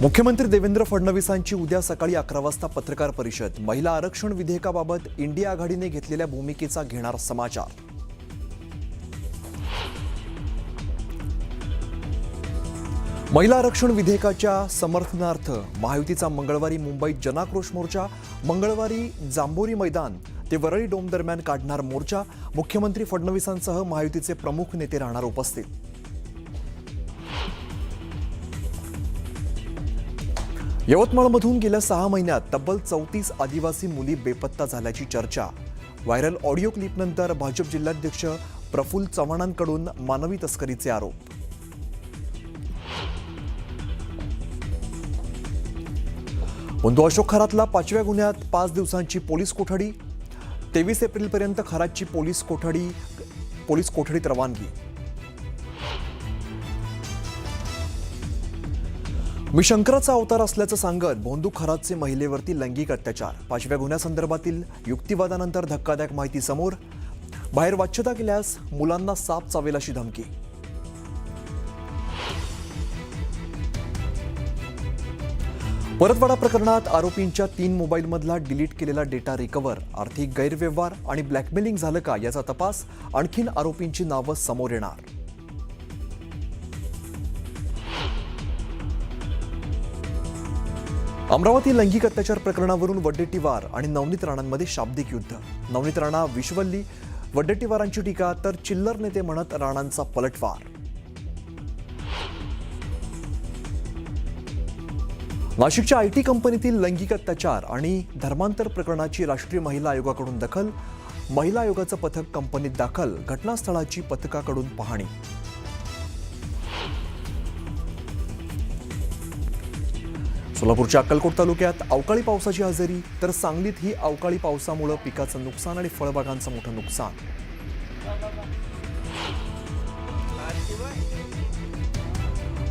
मुख्यमंत्री देवेंद्र फडणवीसांची उद्या सकाळी 11 वाजता पत्रकार परिषद। महिला आरक्षण विधेयकाबाबत इंडिया आघाडीने घेतलेल्या भूमिकेचा घेणार समाचार। महिला आरक्षण विधेयकाच्या समर्थनार्थ महायुतीचा मंगळवारी मुंबईत जनाक्रोश मोर्चा। मंगळवारी जांभोरी मैदान ते वरळी डोम दरम्यान काढणार मोर्चा। मुख्यमंत्री फडणवीसांसह महायुतीचे प्रमुख नेते राहणार उपस्थित। यवतमाळमधून गेल्या 6 महिन्यात तब्बल 34 आदिवासी मुली बेपत्ता झाल्याची चर्चा। व्हायरल ऑडिओ क्लिपनंतर भाजप जिल्हाध्यक्ष प्रफुल्ल चव्हाणांकडून मानवी तस्करीचे आरोप। मुंदो अशोक खरातला 5व्या गुन्ह्यात 5 दिवसांची पोलीस कोठडी। 23 एप्रिलपर्यंत खरातची पोलीस कोठडीत रवानगी। मी शंकराचा अवतार असल्याचं सांगत भोंदू खरातचे महिलेवरती लैंगिक अत्याचार। 5व्या गुन्ह्यासंदर्भातील युक्तिवादानंतर धक्कादायक माहिती समोर। बाहेर वाच्यता केल्यास मुलांना साप चावेल अशी धमकी। परतवाडा प्रकरणात आरोपींच्या 3 मोबाईलमधला डिलीट केलेला डेटा रिकव्हर। आर्थिक गैरव्यवहार आणि ब्लॅकमेलिंग झालं का याचा तपास। आणखीन आरोपींची नावं समोर येणार। अमरावती लैंगिक अत्याचार प्रकरणावरून वडेट्टीवार आणि नवनीत राणांमध्ये शाब्दिक युद्ध। नवनीत राणा विश्वल्ली, वडेट्टीवारांची टीका तर चिल्लर नेते म्हणत राणांचा पलटवार। नाशिकच्या आयटी कंपनीतील लैंगिक अत्याचार आणि धर्मांतर प्रकरणाची राष्ट्रीय महिला आयोगाकडून दखल। महिला आयोगाचं पथक कंपनीत दाखल। घटनास्थळाची पथकाकडून पाहणी। सोलापूरच्या अक्कलकोट तालुक्यात अवकाळी पावसाची हजेरी, तर सांगलीतही अवकाळी पावसामुळे पिकाचं नुकसान आणि फळबागांचं मोठं नुकसान।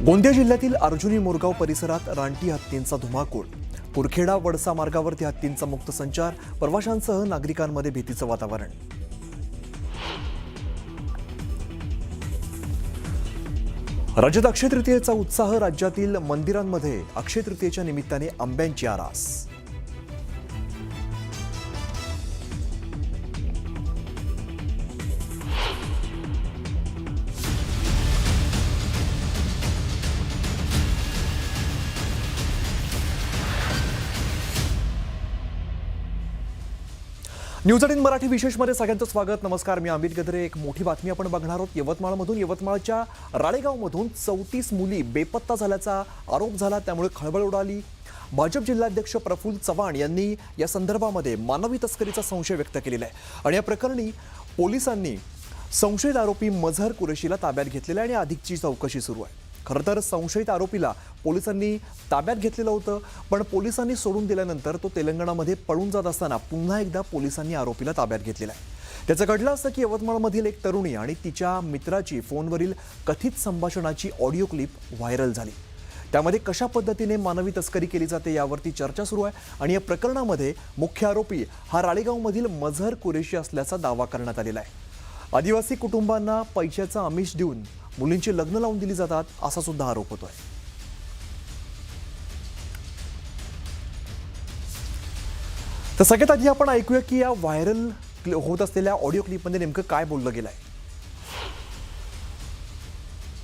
गोंदिया जिल्ह्यातील अर्जुनी मोरगाव परिसरात रानटी हत्तींचा धुमाकूळ। कुरखेडा वडसा मार्गावरती हत्तींचा मुक्त संचार। प्रवाशांसह नागरिकांमध्ये भीतीचं वातावरण। राज्यात अक्षय तृतीयेचा उत्साह। राज्यातील मंदिरांमध्ये अक्षय तृतीयेच्या निमित्ताने आंब्यांची आरास। न्यूज 18 मराठी विशेषमध्ये सगळ्यांचं स्वागत। नमस्कार, मी अमित गद्रे। एक मोठी बातमी आपण बघणार आहोत यवतमाळमधून। यवतमाळच्या राळेगावमधून 34 मुली बेपत्ता झाल्याचा आरोप झाला, त्यामुळे खळबळ उडाली। भाजप जिल्हाध्यक्ष प्रफुल्ल चव्हाण यांनी या संदर्भामध्ये मानवी तस्करीचा संशय व्यक्त केलेला आहे आणि या प्रकरणी पोलिसांनी संशयित आरोपी मझहर कुरेशीला ताब्यात घेतलेला आहे आणि अधिकची चौकशी सुरू आहे। खरं तर संशयित आरोपीला पोलिसांनी ताब्यात घेतलेलं होतं, पण पोलिसांनी सोडून दिल्यानंतर तो तेलंगणामध्ये पळून जात असताना पुन्हा एकदा पोलिसांनी आरोपीला ताब्यात घेतलेला आहे। त्याचं घडलं असं की यवतमाळमधील एक तरुणी आणि तिच्या मित्राची फोनवरील कथित संभाषणाची ऑडिओ क्लिप व्हायरल झाली। त्यामध्ये कशा पद्धतीने मानवी तस्करी केली जाते यावरती चर्चा सुरू आहे आणि या प्रकरणामध्ये मुख्य आरोपी हा राळेगावमधील मझहर कुरेशी असल्याचा दावा करण्यात आलेला आहे। आदिवासी कुटुंबांना पैशाचं आमिष देऊन मुलींची लग्न लावून दिली जातात असा सुद्धा आरोप होतोय। तर सगळ्यात आधी आपण ऐकूया की या व्हायरल होत असलेल्या ऑडिओ क्लिपमध्ये नेमकं काय बोललं गेलंय।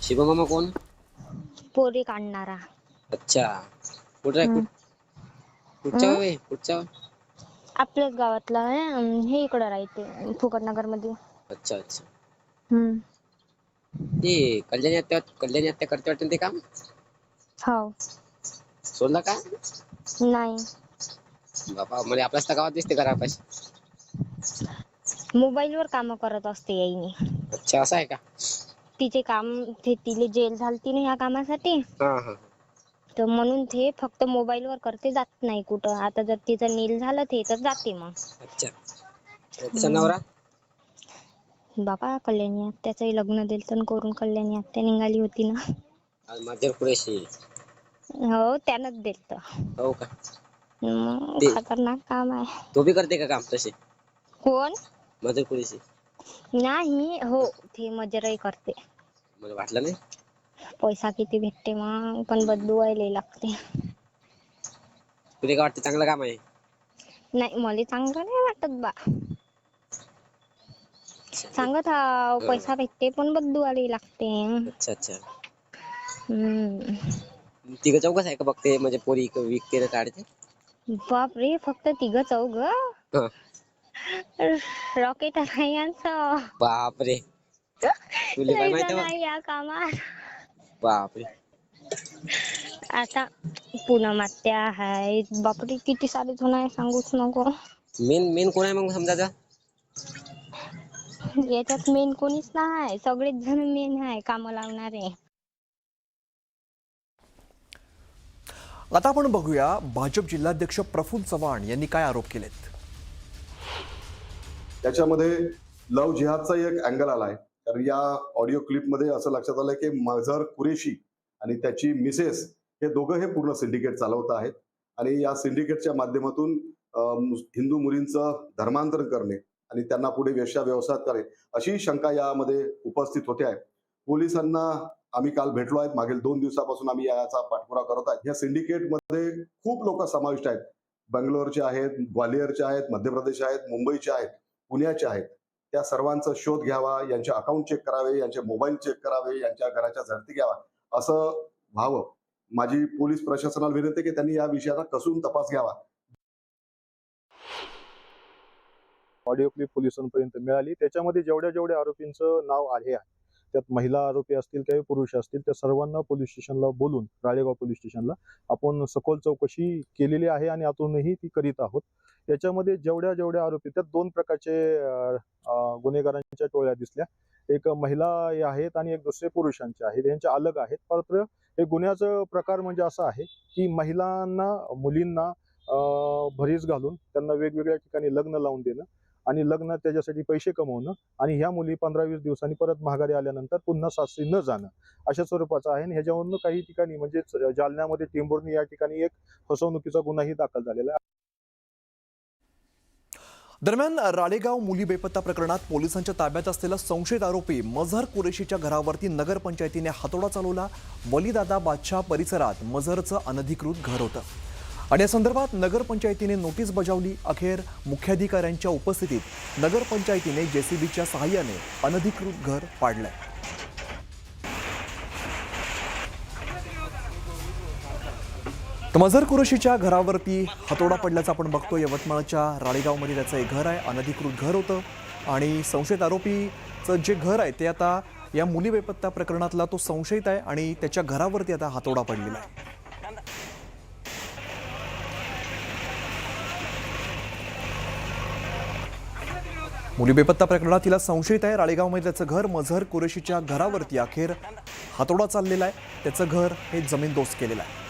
शिवमामा कोण? पोरी काढणारा। अच्छा, कुठच्या आपल्याच गावातला आहे। हे इकडे राहते फुकटनगर मध्ये। अच्छा अच्छा। ते कल्याणी हत्या करते वाटतं ते काम। हो। सोडला का? नाही, बाबा मला आपल्याच गावात दिसते घरापाशी। मोबाईल वर काम करत असते याईनी। अच्छा, असं आहे का? तिचे काम तिले जेल झालती ना ह्या कामासाठी, हा हा। तर म्हणून ते फक्त मोबाईल वर करते, जात नाही कुठं। आता जर तिचं नील झालं ते तर जाते मग। अच्छा, तिचा नवरा? बाबा कल्याणी आत्याचंही लग्न दिलं करून। कल्याणी आत्या निघाली होती ना। मझहर कुरेशी? हो, त्यानंच दिलं। हो का? खतरनाक काम आहे। तो भी करते का काम तसे? कोण? मझहर कुरेशी? नाही हो, ते मजरही करते। मला वाटलं नाही। पैसा किती भेटते मग, पण बदलू व्हायला लागते। तुला काय वाटतं चांगलं काम आहे? नाही मला चांगलं नाही वाटत बा. सांगत हा पैसा भेटते पण बदलवावी लागते. अच्छा अच्छा. हम्म. चौकच आहे का बघते म्हणजे पोरी विकते ना काढते? बापरे फक्त 3-4 हं. रॉकेट आहे यांचं. बापरे, तुला काय लय माहिती जण बा? आहे या कामात. बापरे. आता पूनम आत्या आहेत, बापरे किती सारे जण आहे सांगूच नको. मेन मेन कोण आहे मग समजा? याच्यात मेन कोणीच नाही, सगळेच जण मेन आहे काम लावणारे. आता आपण बघूया भाजप जिल्हाध्यक्ष प्रफुल्ल चव्हाण यांनी काय आरोप केलेत. त्याच्यामध्ये लव्ह जिहादचा एक अँगल आलाय. तर या ऑडिओ क्लिपमध्ये असं लक्षात आलंय की मझहर कुरेशी आणि त्याची मिसेस हे दोघं हे पूर्ण सिंडिकेट चालवत आहेत आणि या सिंडिकेटच्या माध्यमातून हिंदू मुलींचं धर्मांतरण करणे आणि त्यांना पुढे वेश्या व्यवसाय करणे अशी शंका यामध्ये उपस्थित होते आहे. पोलिसांना आम्ही काल भेटलो आहेत. मागील 2 दिवसापासून आम्ही याचा पाठपुरावा करत आहेत. या सिंडिकेटमध्ये खूप लोक समाविष्ट आहेत. बंगलोरचे आहेत, ग्वालियरचे आहेत, मध्य प्रदेश आहेत, मुंबईचे आहेत, पुण्याचे आहेत. त्या सर्वांचा शोध घ्यावा, यांचे अकाउंट चेक करावे, यांचे मोबाईल चेक करावे, यांच्या घराच्या झडती घ्यावा असं व्हावं. माझी पोलीस प्रशासनाला विनंती की त्यांनी या विषयाचा कसून तपास घ्यावा. ऑडिओ क्लिप पोलिसांपर्यंत मिळाली. त्याच्यामध्ये जेवढ्या आरोपींचं नाव आहे त्यात महिला आरोपी असतील किंवा पुरुष असतील त्या सर्वांना पोलीस स्टेशनला बोलून राळेगाव पोलीस स्टेशनला आपण सखोल चौकशी केलेली आहे आणि आतूनही ती करीत आहोत. याच्यामध्ये जेवढ्या आरोपी त्यात 2 प्रकारचे गुन्हेगारांच्या टोळ्या दिसल्या. एक महिला आहेत आणि एक दुसरे पुरुषांचे आहेत. यांच्या अलग आहेत. परंतु हे गुन्ह्याचं प्रकार म्हणजे असा आहे की महिलांना मुलींना भरीस घालून त्यांना वेगवेगळ्या ठिकाणी लग्न लावून देणं आणि लग्न त्याच्यासाठी पैसे कमवणं आणि ह्या मुली 15-20 दिवसांनी परत माघारी आल्यानंतर पुन्हा सासरी न जाणं अशा स्वरूपाचं आहे. आणि ह्याच्यावरून काही ठिकाणी म्हणजे जालन्यामध्ये टेंभुर्णी या ठिकाणी एक फसवणुकीचा गुन्हाही दाखल झालेला आहे. दरम्यान राळेगाव मुली बेपत्ता प्रकरणात पोलिसांच्या ताब्यात असलेला संशयित आरोपी मझहर कुरेशीच्या घरावरती नगरपंचायतीने हातोडा चालवला. वलीदादा बादशाह परिसरात मझहरचं अनधिकृत घर होतं आणि या संदर्भात नगरपंचायतीने नोटीस बजावली. अखेर मुख्याधिकाऱ्यांच्या उपस्थितीत नगरपंचायतीने जेसीबीच्या सहाय्याने अनधिकृत घर पाडलंय. तर मझहर कुरेशीच्या घरावरती हातोडा पडल्याचं आपण बघतो. यवतमाळच्या राळेगावमध्ये त्याचं एक घर आहे, अनधिकृत घर होतं आणि संशयित आरोपीचं जे घर आहे ते आता या मुली बेपत्ता प्रकरणातला तो संशयित आहे आणि त्याच्या घरावरती आता हातोडा पडलेला आहे. मुली बेपत्ता प्रकरणात तिला संशयित आहे. राळेगावमध्ये त्याचं घर, मझहर कुरेशीच्या घरावरती अखेर हातोडा चाललेला आहे. त्याचं घर हे जमीनदोस्त केलेलं आहे.